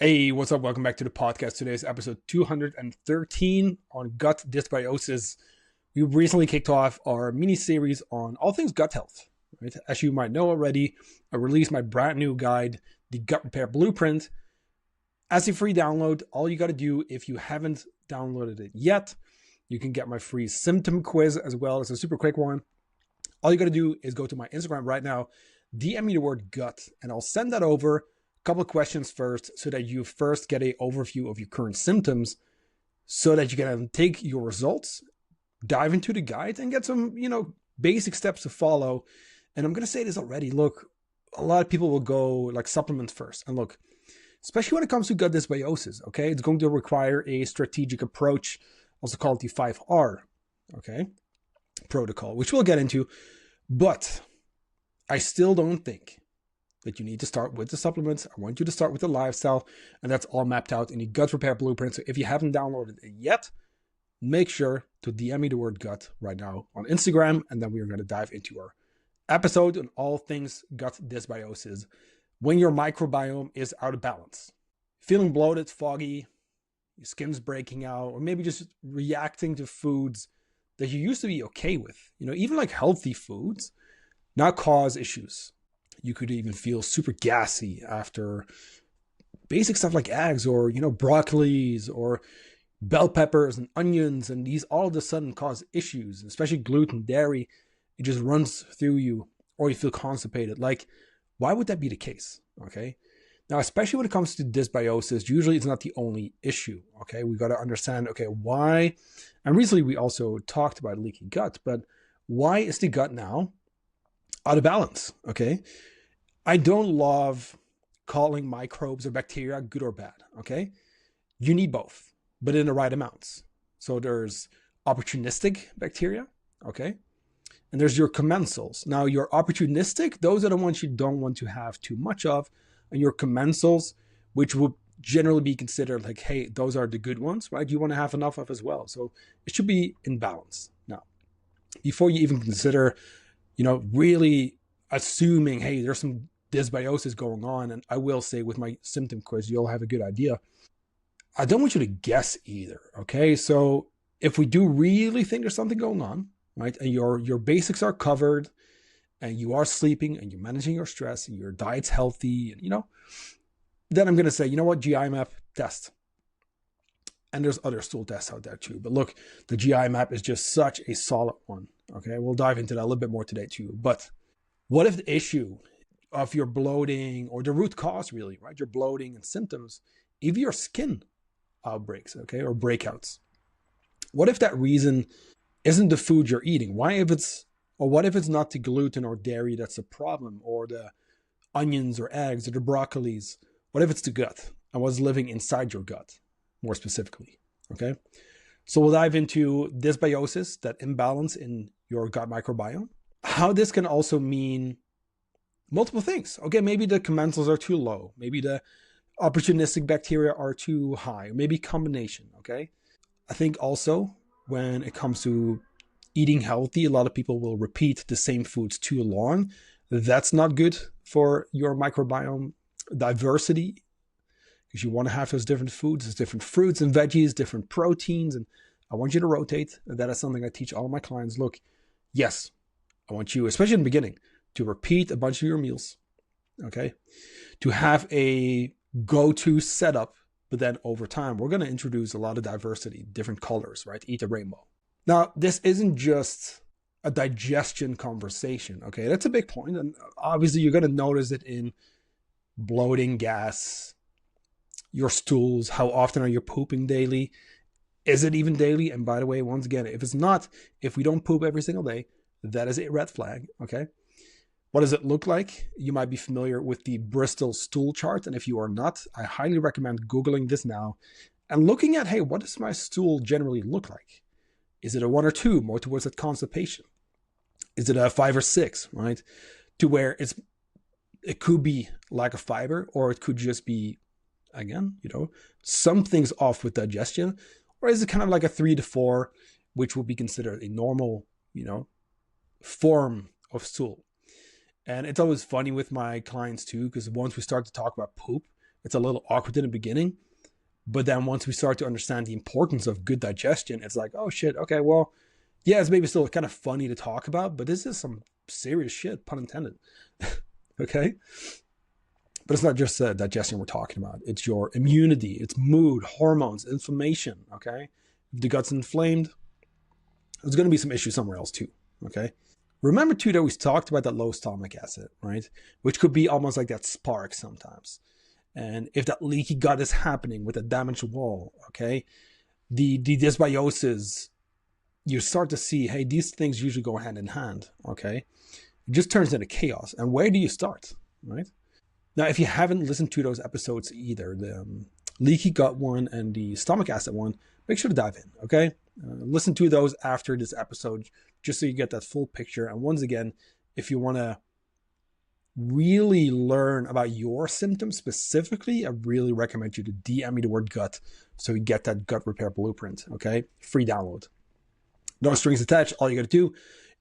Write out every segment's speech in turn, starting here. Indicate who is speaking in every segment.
Speaker 1: Hey, what's up? Welcome back to the podcast. Today is episode 213 on gut dysbiosis. We recently kicked off our mini series on all things gut health. Right? As you might know already, I released my brand new guide, the Gut Repair Blueprint. As a free download, all you got to do if you haven't downloaded it yet, you can get my free symptom quiz as well as a super quick one. All you got to do is go to my Instagram right now, DM me the word gut, and I'll send that over. Couple of questions first so that you first get an overview of your current symptoms so that you can take your results, dive into the guide and get some, basic steps to follow. And I'm going to say this already. Look, a lot of people will go like supplements first. And look, especially when it comes to gut dysbiosis, okay, it's going to require a strategic approach, also called the 5R, okay, protocol, which we'll get into. But I still don't think that you need to start with the supplements. I want you to start with the lifestyle, and that's all mapped out in the Gut Repair Blueprint. So if you haven't downloaded it yet, make sure to DM me the word gut right now on Instagram, and then we're going to dive into our episode on all things gut dysbiosis. When your microbiome is out of balance, feeling bloated, foggy, your skin's breaking out, or maybe just reacting to foods that you used to be okay with, even like healthy foods, now cause issues. You could even feel super gassy after basic stuff like eggs or, broccolis or bell peppers and onions. And these all of a sudden cause issues, especially gluten, dairy. It just runs through you, or you feel constipated. Like, why would that be the case? Okay. Now, especially when it comes to dysbiosis, usually it's not the only issue. Okay. We got to understand, okay, why. And recently we also talked about leaky gut, but why is the gut now out of balance? Okay. I don't love calling microbes or bacteria good or bad, okay? You need both, but in the right amounts. So there's opportunistic bacteria, okay? And there's your commensals. Now, your opportunistic, those are the ones you don't want to have too much of. And your commensals, which would generally be considered like, hey, those are the good ones, right? You want to have enough of as well. So it should be in balance. Now, before you even consider, really assuming, hey, there's some dysbiosis going on, and I will say with my symptom quiz, you'll have a good idea. I don't want you to guess either, okay? So if we do really think there's something going on, right, and your basics are covered, and you are sleeping, and you're managing your stress, and your diet's healthy, and then I'm going to say, GI map test. And there's other stool tests out there too. But look, the GI map is just such a solid one, okay? We'll dive into that a little bit more today too. But what if the issue of your bloating, or the root cause really, right? Your bloating and symptoms, if your skin outbreaks, okay, or breakouts. What if that reason isn't the food you're eating? What if it's not the gluten or dairy that's the problem, or the onions or eggs or the broccolis? What if it's the gut and what's living inside your gut, more specifically, okay? So we'll dive into dysbiosis, that imbalance in your gut microbiome, how this can also mean multiple things. Okay, maybe the commensals are too low. Maybe the opportunistic bacteria are too high. Maybe combination, okay? I think also when it comes to eating healthy, a lot of people will repeat the same foods too long. That's not good for your microbiome diversity, because you want to have those different foods, those different fruits and veggies, different proteins, and I want you to rotate. That is something I teach all of my clients. Look, yes, I want you, especially in the beginning, to repeat a bunch of your meals, okay? To have a go-to setup, but then over time, we're going to introduce a lot of diversity, different colors, right? Eat a rainbow. Now, this isn't just a digestion conversation, okay? That's a big point, and obviously you're going to notice it in bloating, gas, your stools. How often are you pooping daily? Is it even daily? And by the way, once again, if we don't poop every single day, that is a red flag, okay? What does it look like? You might be familiar with the Bristol stool chart. And if you are not, I highly recommend Googling this now and looking at, hey, what does my stool generally look like? Is it a 1 or 2, more towards that constipation? Is it a 5 or 6, right? To where it could be lack of fiber, or it could just be, again, something's off with digestion. Or is it kind of like a 3 to 4, which would be considered a normal, form of stool? And it's always funny with my clients too, because once we start to talk about poop, it's a little awkward in the beginning. But then once we start to understand the importance of good digestion, it's like, oh shit, okay, well, yeah, it's maybe still kind of funny to talk about, but this is some serious shit, pun intended. Okay? But it's not just digestion we're talking about. It's your immunity, it's mood, hormones, inflammation, okay? If the gut's inflamed, there's going to be some issues somewhere else too, okay? Remember too that we talked about that low stomach acid, right? Which could be almost like that spark sometimes. And if that leaky gut is happening with a damaged wall, okay, the dysbiosis, you start to see, hey, these things usually go hand in hand, okay? It just turns into chaos. And where do you start, right? Now, if you haven't listened to those episodes either, the leaky gut one and the stomach acid one, make sure to dive in, okay? Listen to those after this episode, just so you get that full picture. And once again, if you want to really learn about your symptoms specifically, I really recommend you to DM me the word gut so you get that gut repair blueprint, okay? Free download. No strings attached. All you got to do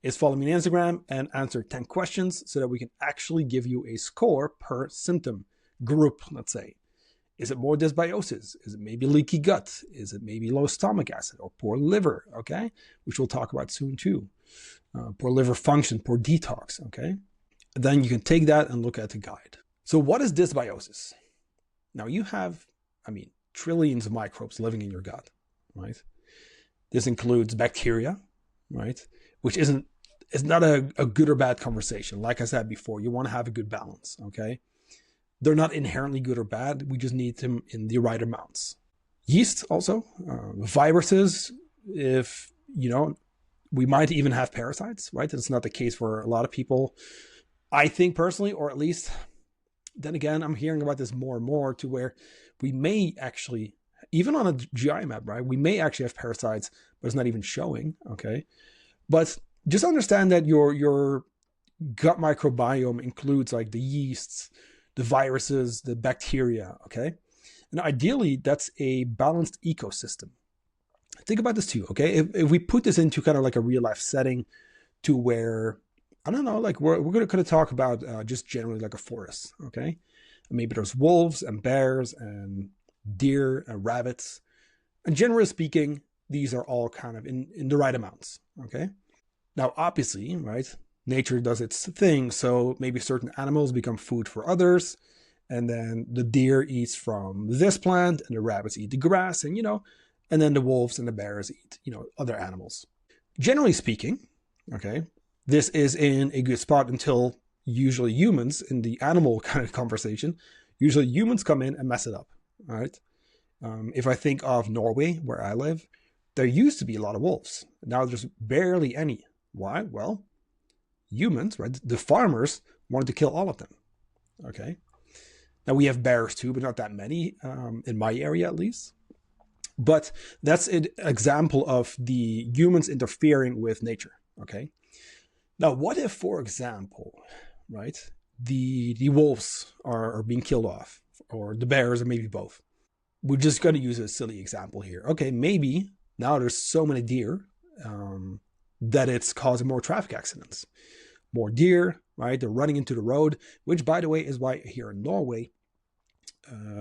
Speaker 1: is follow me on Instagram and answer 10 questions so that we can actually give you a score per symptom group, let's say. Is it more dysbiosis? Is it maybe leaky gut? Is it maybe low stomach acid or poor liver, okay? Which we'll talk about soon too. Poor liver function, poor detox, okay? Then you can take that and look at the guide. So what is dysbiosis? Now you have, trillions of microbes living in your gut, right? This includes bacteria, right? Which it's not a good or bad conversation. Like I said before, you want to have a good balance, okay? They're not inherently good or bad. We just need them in the right amounts. Yeast also, viruses, if, we might even have parasites, right? That's not the case for a lot of people. I think personally, or at least, then again, I'm hearing about this more and more to where we may actually, even on a GI map, right? We may actually have parasites, but it's not even showing, okay? But just understand that your gut microbiome includes like the yeasts, the viruses, the bacteria, okay? And ideally, that's a balanced ecosystem. Think about this too, okay? If we put this into kind of like a real life setting to where, I don't know, like we're going to kind of talk about just generally like a forest, okay? Maybe there's wolves and bears and deer and rabbits. And generally speaking, these are all kind of in the right amounts, okay? Now, obviously, right, nature does its thing. So maybe certain animals become food for others. And then the deer eats from this plant and the rabbits eat the grass and, and then the wolves and the bears eat, other animals. Generally speaking, okay, this is in a good spot until usually humans in the animal kind of conversation, usually humans come in and mess it up, all right? If I think of Norway, where I live, there used to be a lot of wolves. Now there's barely any. Why? Well, humans, right? The farmers wanted to kill all of them, okay? Now we have bears too, but not that many in my area at least. But that's an example of the humans interfering with nature, okay? Now, what if, for example, right, the wolves are being killed off, or the bears, or maybe both? We're just going to use a silly example here. Okay, maybe now there's so many deer that it's causing more traffic accidents. More deer, right? They're running into the road, which, by the way, is why here in Norway,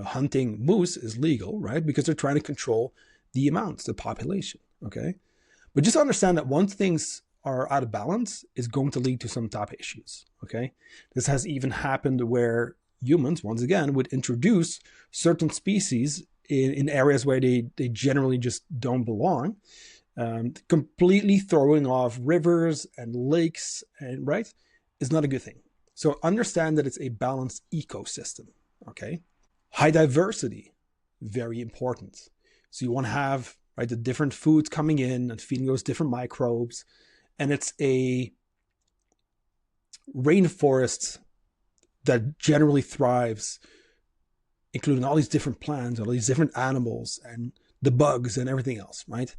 Speaker 1: hunting moose is legal, right? Because they're trying to control the amounts, the population, okay? But just understand that once things are out of balance, is going to lead to some type of issues, okay? This has even happened where humans, once again, would introduce certain species in areas where they generally just don't belong, completely throwing off rivers and lakes, and right, is not a good thing. So understand that it's a balanced ecosystem, okay? High diversity, very important. So you want to have, right, the different foods coming in and feeding those different microbes. And it's a rainforest that generally thrives, including all these different plants, all these different animals and the bugs and everything else, right?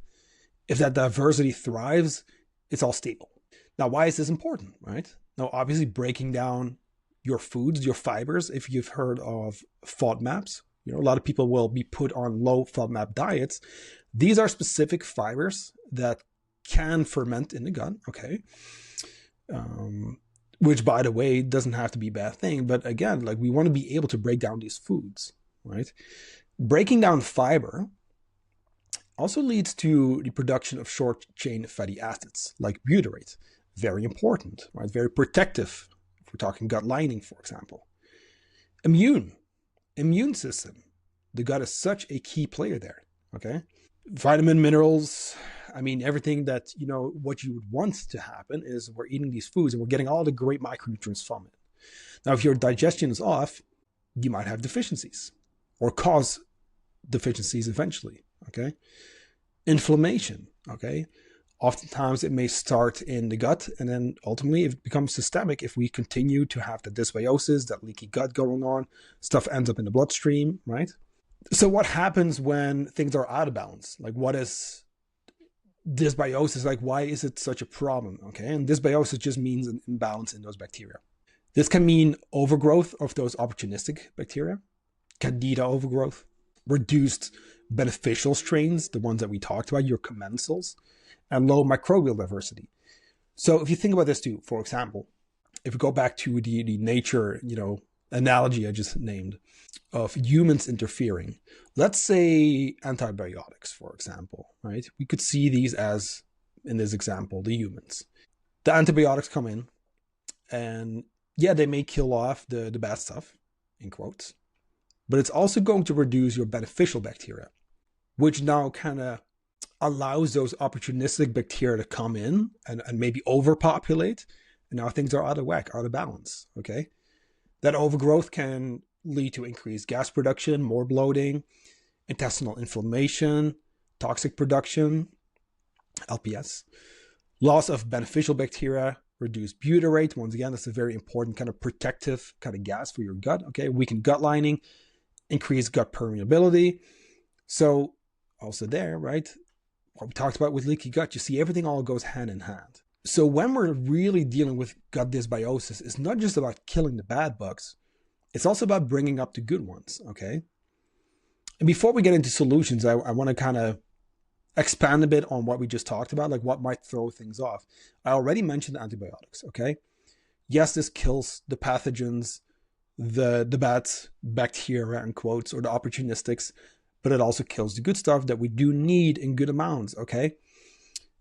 Speaker 1: If that diversity thrives, it's all stable. Now, why is this important, right? Now, obviously breaking down your foods, your fibers, if you've heard of FODMAPs, a lot of people will be put on low FODMAP diets. These are specific fibers that can ferment in the gut, okay? Which, by the way, doesn't have to be a bad thing. But again, like we want to be able to break down these foods, right? Breaking down fiber also leads to the production of short-chain fatty acids like butyrate. Very important, right? Very protective if we're talking gut lining, for example. Immune system. The gut is such a key player there, okay? Vitamin, minerals, I mean, everything that, what you would want to happen is we're eating these foods and we're getting all the great micronutrients from it. Now, if your digestion is off, you might have deficiencies or cause deficiencies eventually, okay? Inflammation, okay? Oftentimes it may start in the gut and then ultimately it becomes systemic if we continue to have the dysbiosis, that leaky gut going on, stuff ends up in the bloodstream, right? So what happens when things are out of balance? Like, what is dysbiosis? Like, why is it such a problem? Okay. And dysbiosis just means an imbalance in those bacteria. This can mean overgrowth of those opportunistic bacteria, candida overgrowth, reduced beneficial strains, the ones that we talked about, your commensals, and low microbial diversity. So if you think about this too, for example, if we go back to the nature, analogy I just named of humans interfering, let's say antibiotics, for example, right? We could see these as, in this example, the humans. The antibiotics come in and yeah, they may kill off the bad stuff, in quotes, but it's also going to reduce your beneficial bacteria, which now kind of allows those opportunistic bacteria to come in and maybe overpopulate. And now things are out of whack, out of balance, okay? That overgrowth can lead to increased gas production, more bloating, intestinal inflammation, toxic production, LPS, loss of beneficial bacteria, reduced butyrate. Once again, that's a very important kind of protective kind of gas for your gut, okay? Weakened gut lining, increased gut permeability. So also there, right? What we talked about with leaky gut, you see everything all goes hand in hand. So when we're really dealing with gut dysbiosis, it's not just about killing the bad bugs. It's also about bringing up the good ones, okay? And before we get into solutions, I want to kind of expand a bit on what we just talked about, like what might throw things off. I already mentioned antibiotics, okay? Yes, this kills the pathogens, the bad bacteria, in quotes, or the opportunistics, but it also kills the good stuff that we do need in good amounts, okay?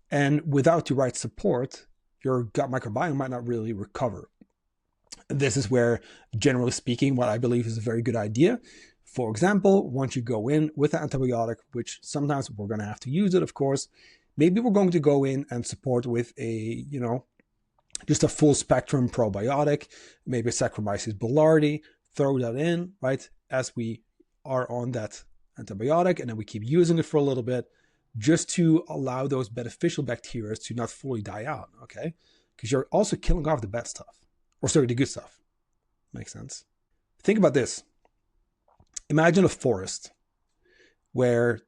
Speaker 1: And without the right support, your gut microbiome might not really recover. This is where, generally speaking, what I believe is a very good idea. For example, once you go in with an antibiotic, which sometimes we're going to have to use it, of course, maybe we're going to go in and support with a, just a full spectrum probiotic, maybe Saccharomyces boulardii, throw that in, right, as we are on that antibiotic, and then we keep using it for a little bit, just to allow those beneficial bacteria to not fully die out, okay? Because you're also killing off the bad stuff. Or sorry, the good stuff. Makes sense. Think about this. Imagine a forest where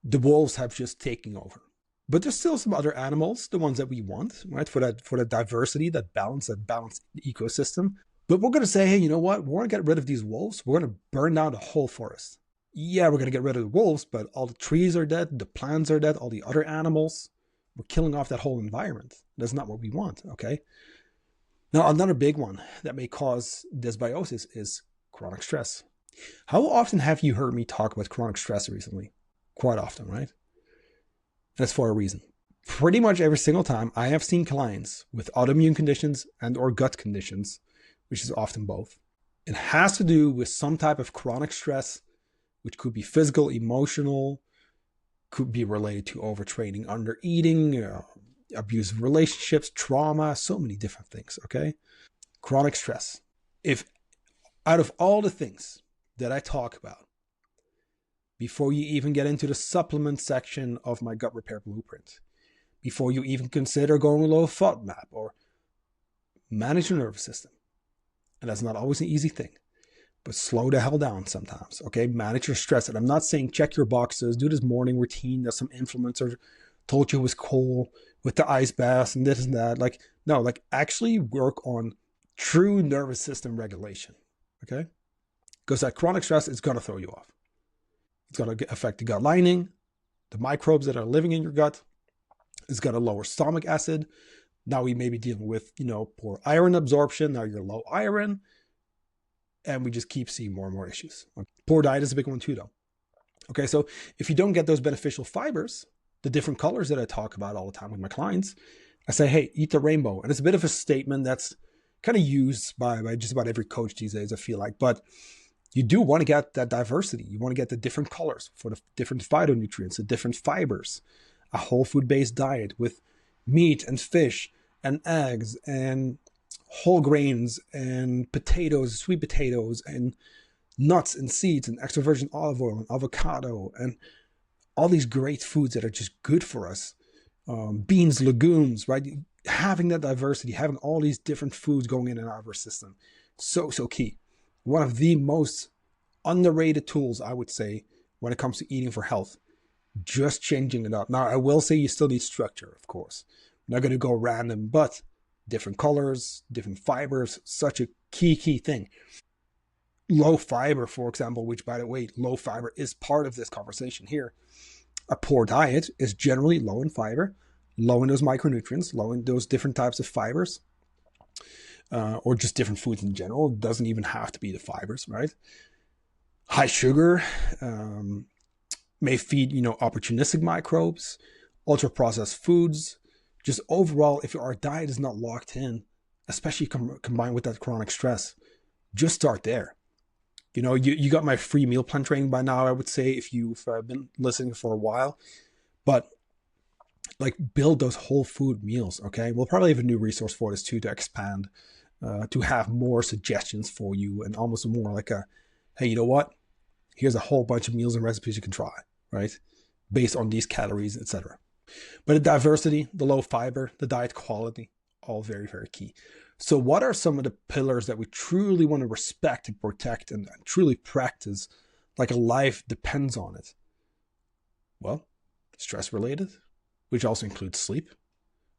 Speaker 1: the wolves have just taken over. But there's still some other animals, the ones that we want, right? For the diversity, that balanced ecosystem. But we're going to say, hey, you know what? We're going to get rid of these wolves. We're going to burn down the whole forest. Yeah, we're going to get rid of the wolves, but all the trees are dead, the plants are dead, all the other animals. We're killing off that whole environment. That's not what we want, okay? Now, another big one that may cause dysbiosis is chronic stress. How often have you heard me talk about chronic stress recently? Quite often, right? That's for a reason. Pretty much every single time I have seen clients with autoimmune conditions and or gut conditions, which is often both. It has to do with some type of chronic stress, which could be physical, emotional, could be related to overtraining, undereating, abusive relationships, trauma, so many different things, okay? Chronic stress. If out of all the things that I talk about, before you even get into the supplement section of my gut repair blueprint, before you even consider going low FODMAP or manage your nervous system, and that's not always an easy thing, but slow the hell down sometimes, okay? Manage your stress. And I'm not saying check your boxes, do this morning routine that some influencer told you was cool with the ice baths and this and that. Like, no, like actually work on true nervous system regulation, okay? Because that chronic stress is going to throw you off. It's going to affect the gut lining, the microbes that are living in your gut. It's going to lower stomach acid. Now we may be dealing with, poor iron absorption. Now you're low iron. and we just keep seeing more and more issues. Poor diet is a big one too, though. Okay, so if you don't get those beneficial fibers, the different colors that I talk about all the time with my clients, I say, hey, eat the rainbow. And it's a bit of a statement that's kind of used by just about every coach these days, I feel like. But you do want to get that diversity. You want to get the different colors for the different phytonutrients, the different fibers, a whole food-based diet with meat and fish and eggs and whole grains and potatoes, sweet potatoes and nuts and seeds and extra virgin olive oil and avocado and all these great foods that are just good for us. Beans, legumes, right? Having that diversity, having all these different foods going in and out of our system. So key. One of the most underrated tools, I would say, when it comes to eating for health. Just changing it up. Now, I will say you still need structure, of course. I'm not going to go random, but different colors, different fibers, such a key thing. Low fiber, for example, which, by the way, low fiber is part of this conversation here. A poor diet is generally low in fiber, low in those micronutrients, low in those different types of fibers, or just different foods in general. It doesn't even have to be the fibers, right? High sugar may feed, opportunistic microbes, ultra-processed foods. Just overall, if our diet is not locked in, especially combined with that chronic stress, just start there. You got my free meal plan training by now, I would say, if you've been listening for a while. But build those whole food meals, okay? We'll probably have a new resource for this too, to expand, to have more suggestions for you, and almost more like a, hey, you know what? Here's a whole bunch of meals and recipes you can try, right? Based on these calories, etc. But the diversity, the low fiber, the diet quality, all very, very key. So what are some of the pillars that we truly want to respect and protect and truly practice like a life depends on it? Well, stress related, which also includes sleep,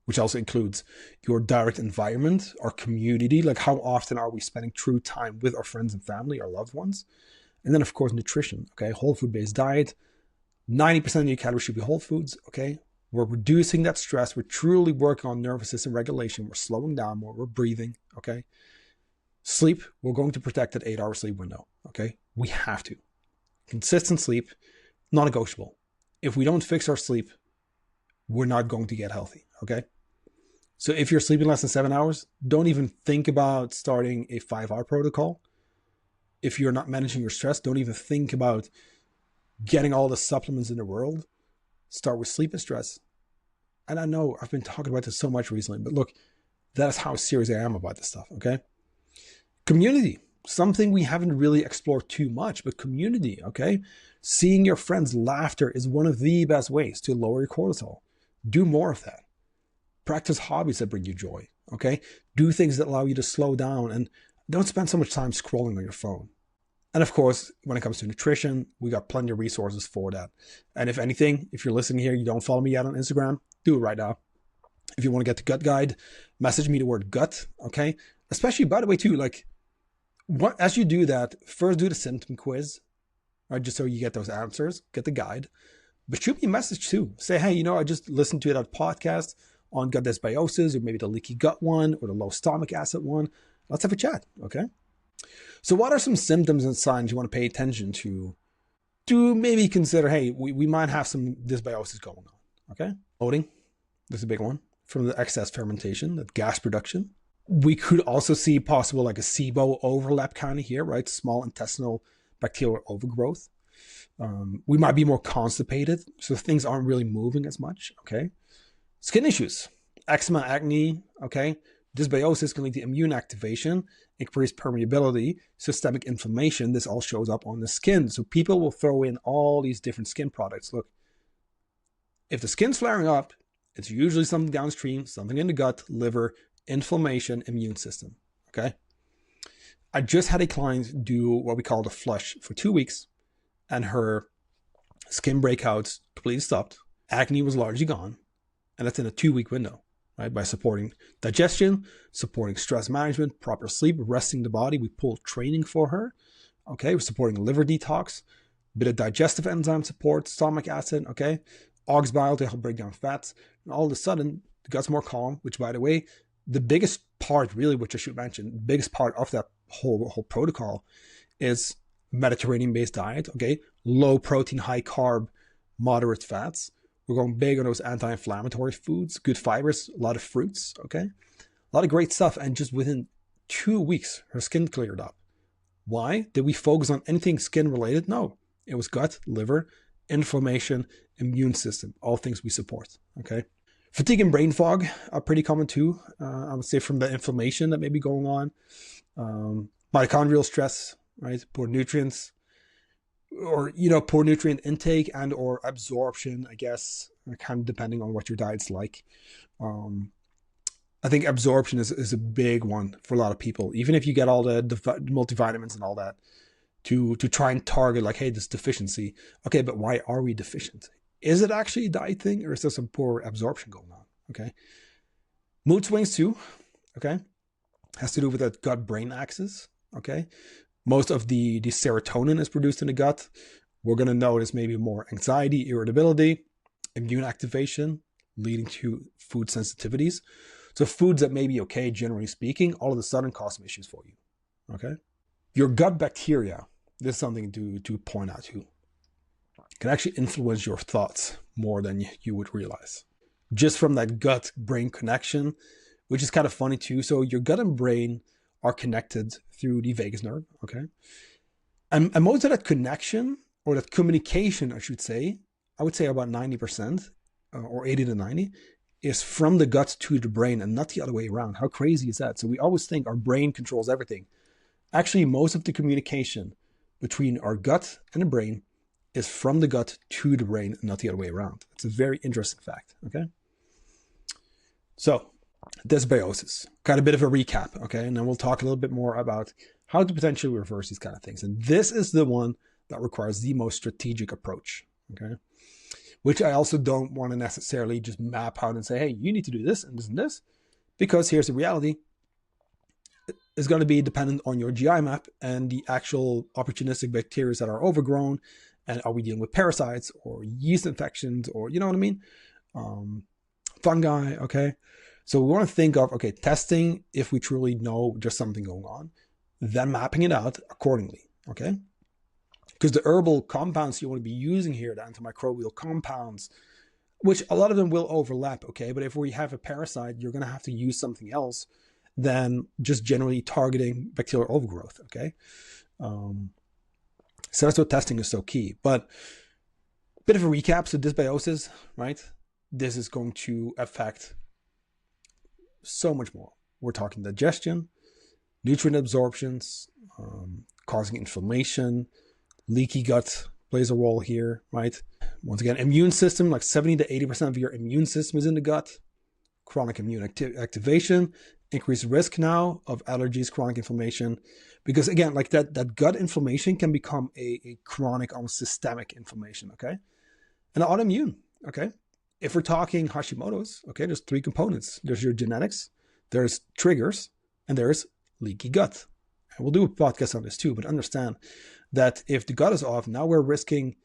Speaker 1: which also includes your direct environment, our community, like how often are we spending true time with our friends and family, our loved ones? And then, of course, nutrition, okay? Whole food-based diet, 90% of your calories should be whole foods, okay? We're reducing that stress. We're truly working on nervous system regulation. We're slowing down more. We're breathing, okay? Sleep, we're going to protect that 8-hour sleep window, okay? We have to. Consistent sleep, non-negotiable. If we don't fix our sleep, we're not going to get healthy, okay? So if you're sleeping less than 7 hours, don't even think about starting a 5-hour protocol. If you're not managing your stress, don't even think about getting all the supplements in the world. Start with sleep and stress. And I know I've been talking about this so much recently, but look, that's how serious I am about this stuff, okay? Community, something we haven't really explored too much, but community, okay? Seeing your friends' laughter is one of the best ways to lower your cortisol. Do more of that. Practice hobbies that bring you joy, okay? Do things that allow you to slow down and don't spend so much time scrolling on your phone. And of course, when it comes to nutrition, we got plenty of resources for that. And if anything, if you're listening here, you don't follow me yet on Instagram, do it right now. If you want to get the gut guide, message me the word gut, okay? Especially, by the way, too, as you do that, first do the symptom quiz, right? Just so you get those answers, get the guide. But shoot me a message too. Say, hey, I just listened to that podcast on gut dysbiosis, or maybe the leaky gut one, or the low stomach acid one. Let's have a chat, okay? So what are some symptoms and signs you want to pay attention to maybe consider, hey, we might have some dysbiosis going on, okay? Bloating, this is a big one, from the excess fermentation, that gas production. We could also see possible like a SIBO overlap kind of here, right? Small intestinal bacterial overgrowth. We might be more constipated, so things aren't really moving as much, okay? Skin issues, eczema, acne, okay? Dysbiosis can lead to immune activation, increased permeability, systemic inflammation. This all shows up on the skin. So people will throw in all these different skin products. Look, if the skin's flaring up, it's usually something downstream, something in the gut, liver, inflammation, immune system, okay? I just had a client do what we call the flush for 2 weeks, and her skin breakouts completely stopped. Acne was largely gone, and that's in a 2-week window. Right, by supporting digestion, supporting stress management, proper sleep, resting the body. We pulled training for her. Okay, we're supporting liver detox, bit of digestive enzyme support, stomach acid, okay, ox bile to help break down fats. And all of a sudden, the gut's more calm, which, by the way, the biggest part, really, which I should mention, the biggest part of that whole protocol is Mediterranean-based diet, okay? Low protein, high carb, moderate fats. We're going big on those anti-inflammatory foods, good fibers, a lot of fruits, okay? A lot of great stuff. And just within 2 weeks, her skin cleared up. Why? Did we focus on anything skin related? No. It was gut, liver, inflammation, immune system, all things we support, okay? Fatigue and brain fog are pretty common too. I would say from the inflammation that may be going on. Mitochondrial stress, right? Poor nutrients, or, poor nutrient intake and or absorption, I guess, kind of depending on what your diet's like. I think absorption is a big one for a lot of people, even if you get all the multivitamins and all that, to try and target like, hey, this deficiency. Okay, but why are we deficient? Is it actually a diet thing, or is there some poor absorption going on? Okay. Mood swings too. Okay. Has to do with that gut-brain axis. Okay. Most of the serotonin is produced in the gut. We're going to notice maybe more anxiety, irritability, immune activation, leading to food sensitivities. So foods that may be okay, generally speaking, all of a sudden cause some issues for you. Okay. Your gut bacteria, this is something to point out too, can actually influence your thoughts more than you would realize. Just from that gut-brain connection, which is kind of funny too. So your gut and brain are connected through the vagus nerve, okay? And most of that connection, or that communication, I should say, I would say about 90% or 80 to 90, is from the gut to the brain and not the other way around. How crazy is that? So we always think our brain controls everything. Actually, most of the communication between our gut and the brain is from the gut to the brain and not the other way around. It's a very interesting fact, okay? So, dysbiosis, kind of a bit of a recap, okay? And then we'll talk a little bit more about how to potentially reverse these kind of things. And this is the one that requires the most strategic approach, okay? Which I also don't want to necessarily just map out and say, hey, you need to do this and this and this, because here's the reality. It's going to be dependent on your GI map and the actual opportunistic bacteria that are overgrown. And are we dealing with parasites or yeast infections, or, you know what I mean? Fungi, okay? So we want to think of, okay, testing if we truly know there's something going on, then mapping it out accordingly, okay? Because the herbal compounds you want to be using here, the antimicrobial compounds, which a lot of them will overlap, okay? But if we have a parasite, you're going to have to use something else than just generally targeting bacterial overgrowth, okay? So that's what testing is so key. But a bit of a recap. So dysbiosis, right? This is going to affect so much more. We're talking digestion, nutrient absorptions, causing inflammation, leaky gut plays a role here, right? Once again, immune system, like 70 to 80% of your immune system is in the gut. Chronic immune activation, increased risk now of allergies, chronic inflammation, because again, like that gut inflammation can become a chronic, almost systemic inflammation, okay? And autoimmune, okay? If we're talking Hashimoto's, okay, there's 3 components. There's your genetics, there's triggers, and there's leaky gut. And we'll do a podcast on this too, but understand that if the gut is off, now we're risking,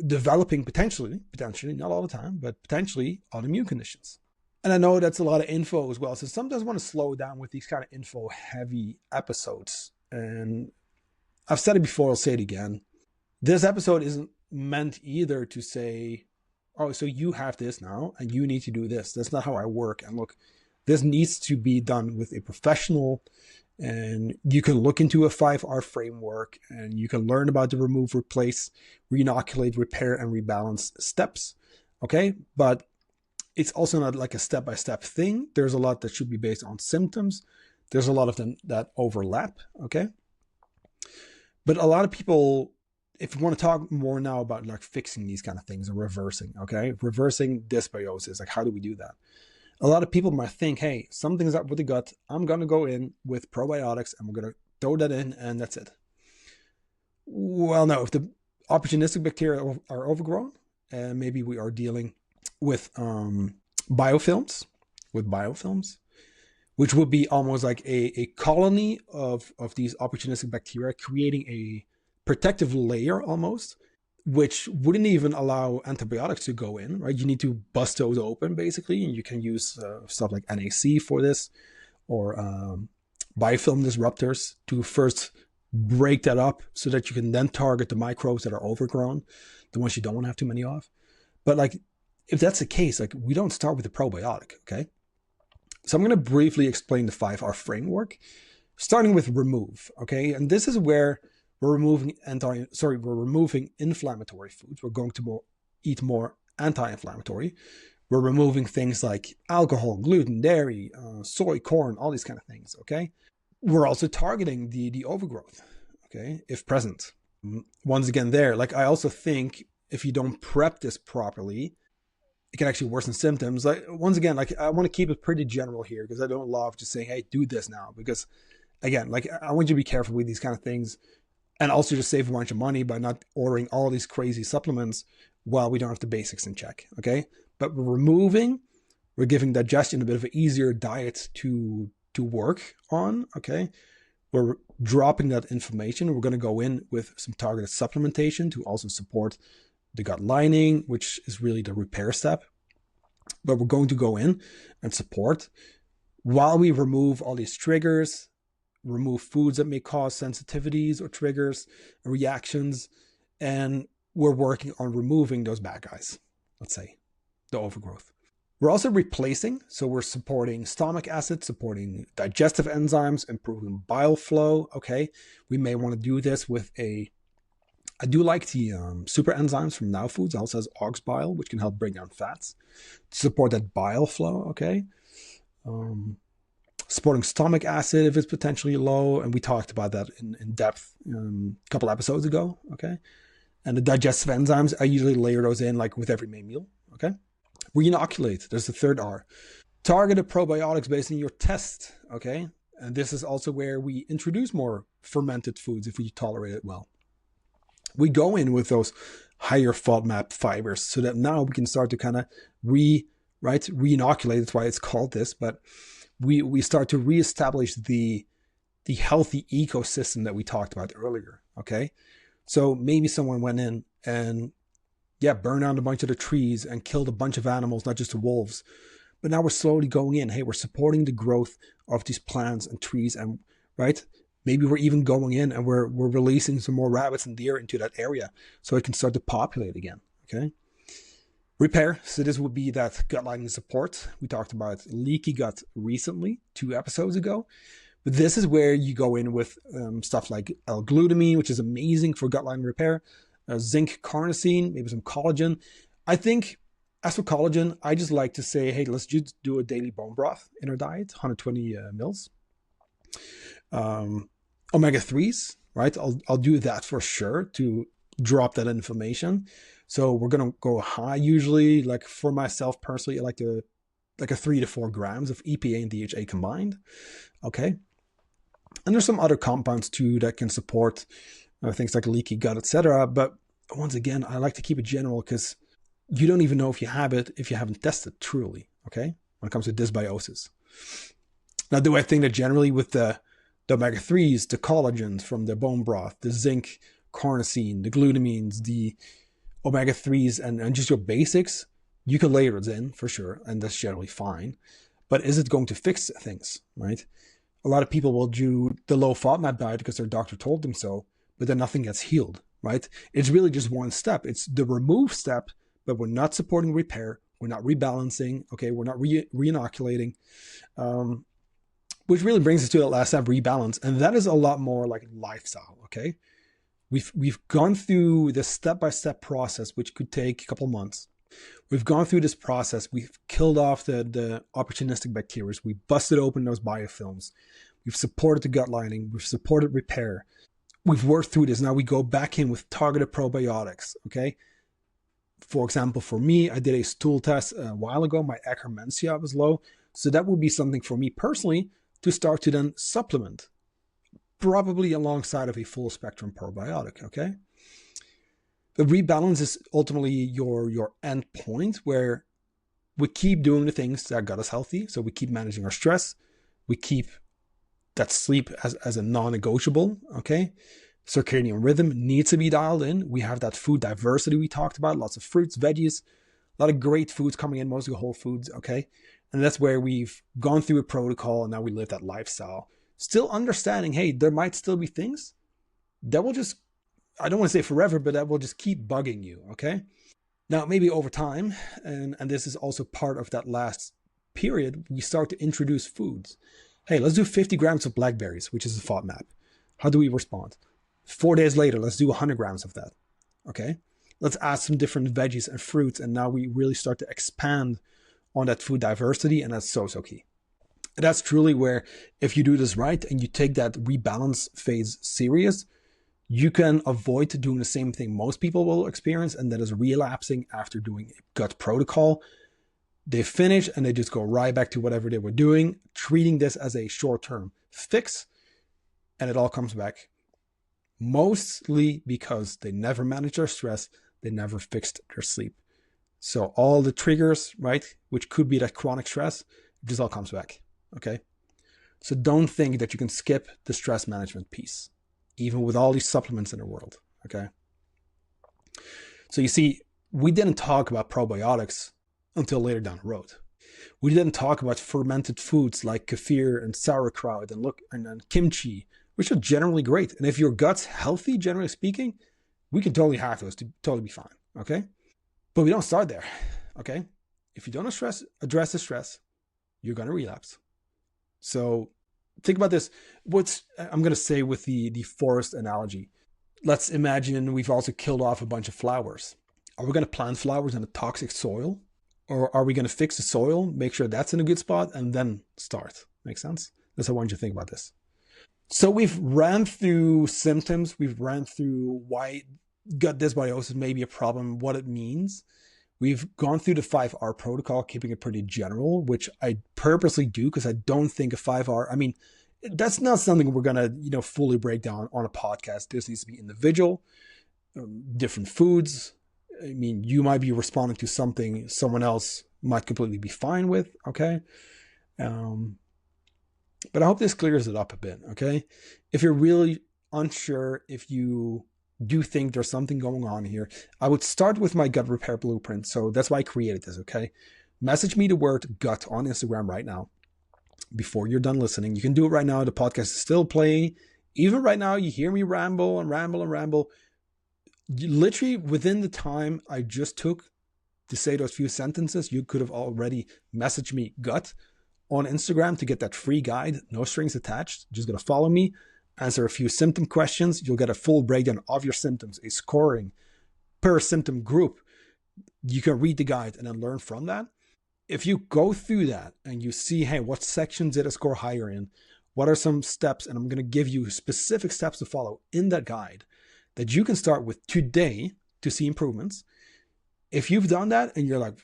Speaker 1: developing potentially, not all the time, but potentially autoimmune conditions. And I know that's a lot of info as well. So sometimes I want to slow down with these kind of info heavy episodes. And I've said it before, I'll say it again. This episode isn't meant either to say, oh, so you have this now and you need to do this. That's not how I work. And look, this needs to be done with a professional, and you can look into a 5R framework and you can learn about the remove, replace, reinoculate, repair, and rebalance steps. Okay. But it's also not like a step-by-step thing. There's a lot that should be based on symptoms. There's a lot of them that overlap, okay? But a lot of people, if you want to talk more now about like fixing these kind of things and reversing, okay? Reversing dysbiosis, like how do we do that? A lot of people might think, hey, something's up with the gut. I'm going to go in with probiotics and we're going to throw that in and that's it. Well, no, if the opportunistic bacteria are overgrown, and maybe we are dealing with biofilms, which would be almost like a colony of these opportunistic bacteria, creating a protective layer almost, which wouldn't even allow antibiotics to go in, right? You need to bust those open basically, and you can use stuff like NAC for this, or biofilm disruptors to first break that up so that you can then target the microbes that are overgrown, the ones you don't want to have too many of. But like, if that's the case, like we don't start with a probiotic, okay? So I'm going to briefly explain the 5R framework, starting with remove, okay? And this is where we're removing inflammatory foods. We're going to eat more anti-inflammatory. We're removing things like alcohol, gluten, dairy, soy, corn, all these kind of things, okay? We're also targeting the overgrowth, okay, if present. Once again there, like I also think if you don't prep this properly, it can actually worsen symptoms. Like once again, like I want to keep it pretty general here because I don't love just saying, hey, do this now. Because again, like I want you to be careful with these kind of things and also just save a bunch of money by not ordering all these crazy supplements while we don't have the basics in check, okay? But we're giving digestion a bit of an easier diet to work on, okay? We're dropping that inflammation. We're going to go in with some targeted supplementation to also support the gut lining, which is really the repair step. But we're going to go in and support while we remove all these triggers, remove foods that may cause sensitivities or triggers, reactions, and we're working on removing those bad guys, let's say, the overgrowth. We're also replacing, so we're supporting stomach acid, supporting digestive enzymes, improving bile flow, okay? We may want to do this with I do like the super enzymes from Now Foods. It also has ox bile, which can help break down fats to support that bile flow, okay? Supporting stomach acid if it's potentially low, and we talked about that in depth a couple episodes ago, okay? And the digestive enzymes, I usually layer those in like with every main meal, okay? Reinoculate, there's the third R. Targeted probiotics based on your test, okay? And this is also where we introduce more fermented foods if we tolerate it well. We go in with those higher FODMAP fibers so that now we can start to kind of reinoculate. That's why it's called this, but we start to reestablish the healthy ecosystem that we talked about earlier, okay? So maybe someone went in and burned down a bunch of the trees and killed a bunch of animals, not just the wolves. But now we're slowly going in. Hey, we're supporting the growth of these plants and trees, and right? Maybe we're even going in and we're releasing some more rabbits and deer into that area so it can start to populate again, okay? Repair, so this would be that gut lining support. We talked about leaky gut recently, 2 episodes ago. But this is where you go in with stuff like L-glutamine, which is amazing for gut lining repair, zinc carnosine, maybe some collagen. I think, as for collagen, I just like to say, hey, let's just do a daily bone broth in our diet, 120 mils. Omega-3s, right? I'll do that for sure to drop that inflammation. So we're going to go high usually, like for myself personally, I like a 3 to 4 grams of EPA and DHA combined. Okay. And there's some other compounds too that can support things like leaky gut, etc. But once again, I like to keep it general because you don't even know if you have it if you haven't tested truly, okay? When it comes to dysbiosis. Now, do I think that generally with the omega-3s, the collagens from the bone broth, the zinc, carnosine, the glutamines, the omega-3s, and just your basics, you can layer it in for sure, and that's generally fine. But is it going to fix things, right? A lot of people will do the low FODMAP diet because their doctor told them so, but then nothing gets healed, right? It's really just one step. It's the remove step, but we're not supporting repair. We're not rebalancing, okay? We're not reinoculating, which really brings us to that last step, rebalance. And that is a lot more like lifestyle, okay? We've gone through this step-by-step process, which could take a couple months. We've gone through this process. We've killed off the opportunistic bacteria. We busted open those biofilms. We've supported the gut lining. We've supported repair. We've worked through this. Now we go back in with targeted probiotics, okay? For example, for me, I did a stool test a while ago. My Akkermansia was low. So that would be something for me personally to start to then supplement, probably alongside of a full spectrum probiotic, okay? The rebalance is ultimately your end point where we keep doing the things that got us healthy. So we keep managing our stress. We keep that sleep as a non-negotiable, okay? Circadian rhythm needs to be dialed in. We have that food diversity we talked about, lots of fruits, veggies, a lot of great foods coming in, mostly whole foods, okay? And that's where we've gone through a protocol and now we live that lifestyle. still understanding, hey, there might still be things that will just, I don't want to say forever, but that will just keep bugging you, okay? Now, maybe over time, and this is also part of that last period, we start to introduce foods. Hey, let's do 50 grams of blackberries, which is a FODMAP. How do we respond? 4 days later, let's do 100 grams of that, okay? Let's add some different veggies and fruits, and now we really start to expand on that food diversity, and that's so key. And that's truly where, if you do this right and you take that rebalance phase serious, you can avoid doing the same thing most people will experience, and that is relapsing after doing a gut protocol. They finish and they just go right back to whatever they were doing, treating this as a short-term fix, and it all comes back. Mostly because they never managed their stress, they never fixed their sleep. So all the triggers, right, which could be that chronic stress, it just all comes back, okay? So don't think that you can skip the stress management piece, even with all these supplements in the world, okay? So you see, we didn't talk about probiotics until later down the road. We didn't talk about fermented foods like kefir and sauerkraut and kimchi, which are generally great. And if your gut's healthy, generally speaking, we can totally have those to totally be fine, okay? But we don't start there, okay? If you don't address the stress, you're going to relapse. So think about this. I'm going to say with the forest analogy. Let's imagine we've also killed off a bunch of flowers. Are we going to plant flowers in a toxic soil? Or are we going to fix the soil, make sure that's in a good spot, and then start? Make sense? That's how I want you to think about this. So we've ran through symptoms. We've ran through why gut dysbiosis may be a problem, what it means. We've gone through the 5R protocol, keeping it pretty general, which I purposely do because I don't think a 5R, I mean, that's not something we're going to, fully break down on a podcast. This needs to be individual, different foods. I mean, you might be responding to something someone else might completely be fine with, okay? But I hope this clears it up a bit, okay? If you're really unsure, if you do think there's something going on here, I would start with my gut repair blueprint. So that's why I created this, okay? Message me the word gut on Instagram right now before you're done listening. You can do it right now. The podcast is still playing. Even right now, you hear me ramble and ramble and ramble. Literally within the time I just took to say those few sentences, you could have already messaged me gut on Instagram to get that free guide, no strings attached. Just going to follow me, answer a few symptom questions. You'll get a full breakdown of your symptoms, a scoring per symptom group. You can read the guide and then learn from that. If you go through that and you see, hey, what sections did I score higher in? What are some steps? And I'm going to give you specific steps to follow in that guide that you can start with today to see improvements. If you've done that and you're like,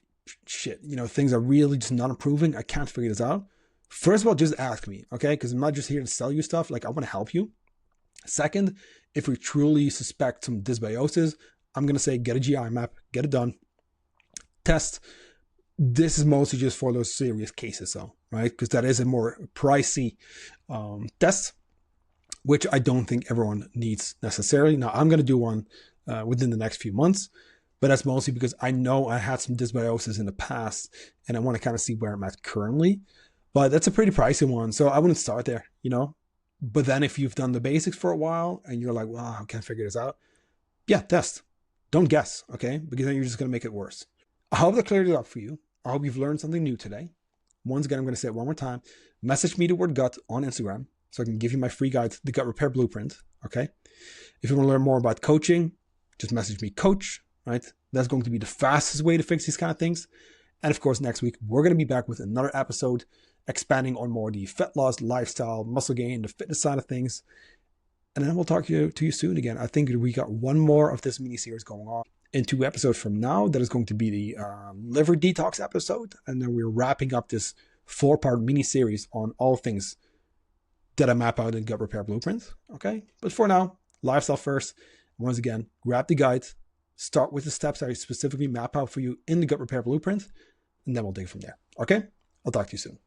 Speaker 1: shit, things are really just not improving, I can't figure this out. First of all, just ask me, okay? Because I'm not just here to sell you stuff. Like, I want to help you. Second, if we truly suspect some dysbiosis, I'm going to say, get a GI map, get it done. Test. This is mostly just for those serious cases, though, right? Because that is a more pricey test, which I don't think everyone needs necessarily. Now, I'm going to do one within the next few months, but that's mostly because I know I had some dysbiosis in the past, and I want to kind of see where I'm at currently. But that's a pretty pricey one, so I wouldn't start there, But then if you've done the basics for a while and you're like, well, I can't figure this out, yeah, test. Don't guess, okay? Because then you're just going to make it worse. I hope that cleared it up for you. I hope you've learned something new today. Once again, I'm going to say it one more time. Message me the word gut on Instagram so I can give you my free guide, the Gut Repair Blueprint, okay? If you want to learn more about coaching, just message me coach, right? That's going to be the fastest way to fix these kind of things. And of course, next week, we're going to be back with another episode expanding on more the fat loss, lifestyle, muscle gain, the fitness side of things. And then we'll talk to you soon again. I think we got one more of this mini-series going on in 2 episodes from now. That is going to be the liver detox episode. And then we're wrapping up this 4-part mini-series on all things that I map out in Gut Repair Blueprint. Okay? But for now, lifestyle first. Once again, grab the guide. Start with the steps I specifically map out for you in the Gut Repair Blueprint. And then we'll dig from there. Okay? I'll talk to you soon.